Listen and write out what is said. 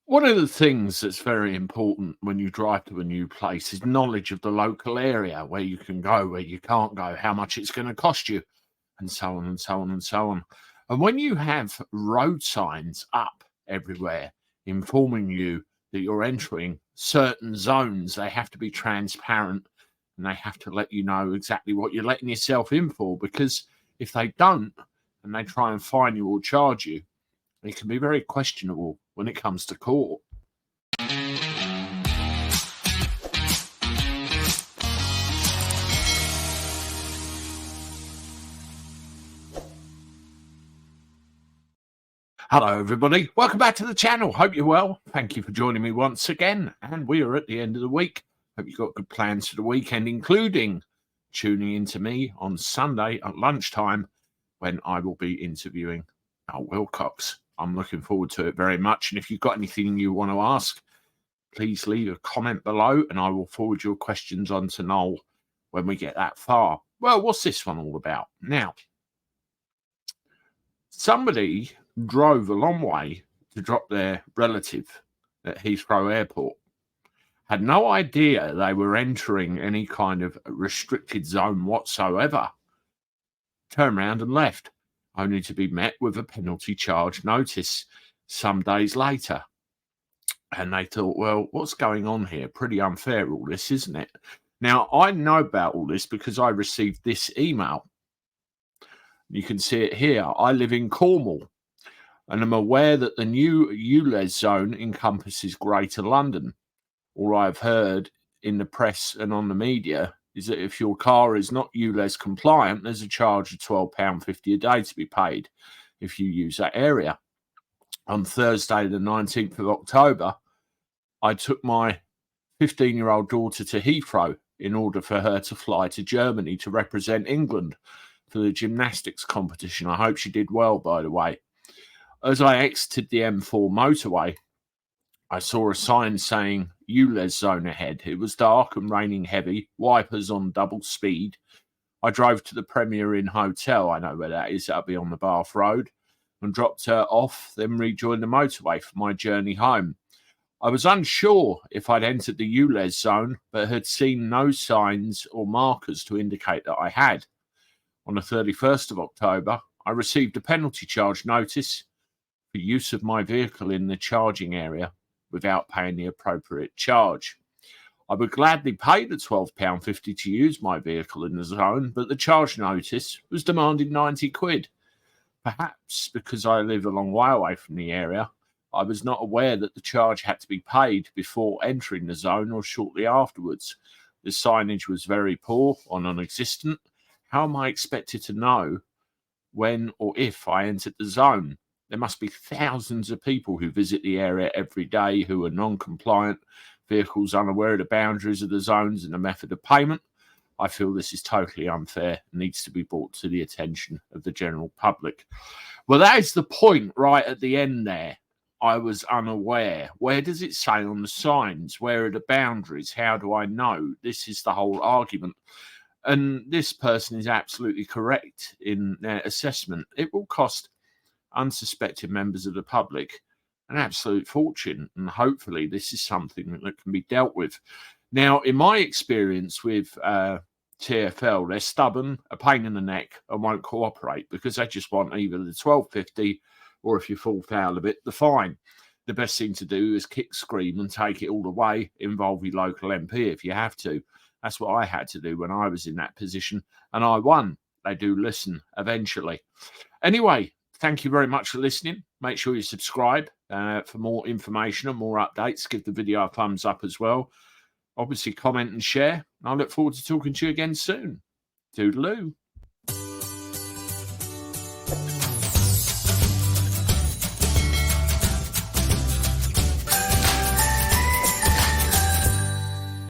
One of the things that's very important when you drive to a new place is knowledge of the local area, where you can go, where you can't go, how much it's going to cost you, and so on and so on and so on. And when you have road signs up everywhere informing you that you're entering certain zones, they have to be transparent and they have to let you know exactly what you're letting yourself in for. Because if they don't and they try and fine you or charge you, it can be very questionable when it comes to court. Hello, everybody. Welcome back to the channel. Hope you're well. Thank you for joining me once again. And we are at the end of the week. Hope you've got good plans for the weekend, including tuning into me on Sunday at lunchtime when I will be interviewing Al Wilcox. I'm looking forward to it very much. And if you've got anything you want to ask, please leave a comment below and I will forward your questions on to Noel when we get that far. Well, what's this one all about? Now, somebody drove a long way to drop their relative at Heathrow Airport. Had no idea they were entering any kind of restricted zone whatsoever. Turned around and left, only to be met with a penalty charge notice some days later. And they thought, well, what's going on here? Pretty unfair, all this, isn't it? Now, I know about all this because I received this email. You can see it here. I live in Cornwall, and I'm aware that the new ULEZ zone encompasses Greater London. All I've heard in the press and on the media is that if your car is not ULEZ compliant, there's a charge of £12.50 a day to be paid if you use that area. On Thursday, the 19th of October, I took my 15-year-old daughter to Heathrow in order for her to fly to Germany to represent England for the gymnastics competition. I hope she did well, by the way. As I exited the M4 motorway, I saw a sign saying ULEZ zone ahead. It was dark and raining heavy, wipers on double speed. I drove to the Premier Inn Hotel, I know where that is, that'll be on the Bath Road, and dropped her off, then rejoined the motorway for my journey home. I was unsure if I'd entered the ULEZ zone, but had seen no signs or markers to indicate that I had. On the 31st of October, I received a penalty charge notice for use of my vehicle in the charging area without paying the appropriate charge. I would gladly pay the £12.50 to use my vehicle in the zone, but the charge notice was demanding £90. Perhaps because I live a long way away from the area, I was not aware that the charge had to be paid before entering the zone or shortly afterwards. The signage was very poor or non-existent. How am I expected to know when or if I entered the zone? There must be thousands of people who visit the area every day who are non-compliant, vehicles unaware of the boundaries of the zones and the method of payment. I feel this is totally unfair and needs to be brought to the attention of the general public. Well, that is the point right at the end there. I was unaware. Where does it say on the signs? Where are the boundaries? How do I know? This is the whole argument. And this person is absolutely correct in their assessment. It will cost unsuspected members of the public an absolute fortune, and hopefully this is something that can be dealt with. Now, in my experience with TfL, they're stubborn, a pain in the neck, and won't cooperate because they just want either the £12.50 or, if you fall foul of it, the fine. The best thing to do is kick, scream, and take it all the way, involve your local MP if you have to. That's what I had to do when I was in that position, and I won. They do listen eventually. Anyway, thank you very much for listening. Make sure you subscribe for more information and more updates. Give the video a thumbs up as well. Obviously, comment and share. I look forward to talking to you again soon. Toodaloo.